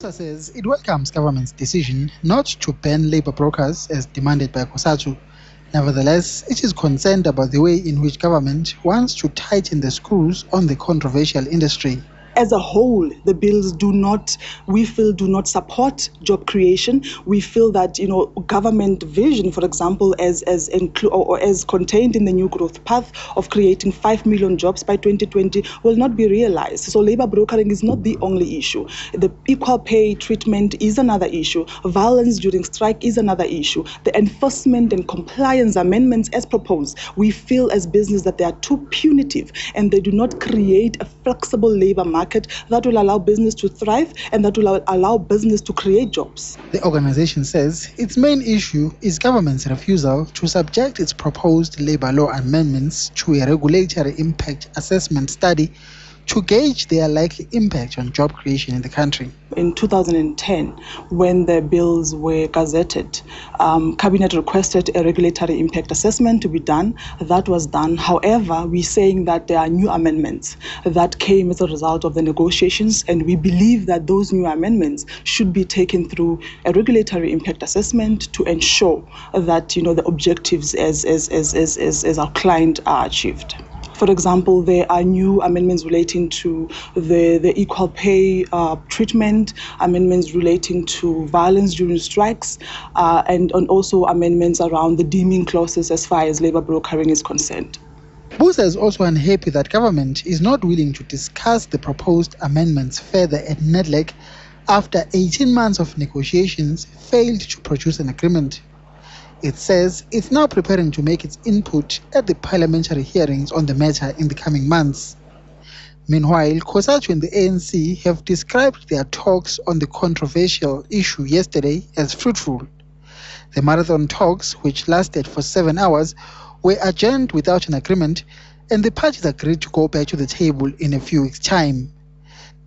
BUSA says it welcomes government's decision not to ban labor brokers as demanded by COSATU. Nevertheless, it is concerned about the way in which government wants to tighten the screws on the controversial industry. As a whole, the bills do not support job creation. We feel that government vision, for example, as contained in the new growth path of creating 5 million jobs by 2020, will not be realized. So labor brokering is not the only issue. The equal pay treatment is another issue. Violence during strike is another issue. The enforcement and compliance amendments as proposed, we feel as business that they are too punitive and they do not create a flexible labor market that will allow business to thrive and that will allow business to create jobs. The organization says its main issue is government's refusal to subject its proposed labor law amendments to a regulatory impact assessment study to gauge their likely impact on job creation in the country. In 2010, when the bills were gazetted, Cabinet requested a regulatory impact assessment to be done. That was done. However, we're saying that there are new amendments that came as a result of the negotiations, and we believe that those new amendments should be taken through a regulatory impact assessment to ensure that the objectives as outlined are achieved. For example, there are new amendments relating to the equal pay treatment, amendments relating to violence during strikes, and also amendments around the deeming clauses as far as labor brokering is concerned. BUSA is also unhappy that government is not willing to discuss the proposed amendments further at NEDLAC after 18 months of negotiations failed to produce an agreement. It says it's now preparing to make its input at the parliamentary hearings on the matter in the coming months. Meanwhile, COSATU and the ANC have described their talks on the controversial issue yesterday as fruitful. The marathon talks, which lasted for 7 hours, were adjourned without an agreement, and the parties agreed to go back to the table in a few weeks' time.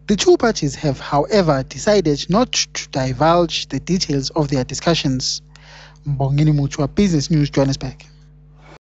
The two parties have, however, decided not to divulge the details of their discussions. Mbongeni Muchwa, Business News, Johannesburg.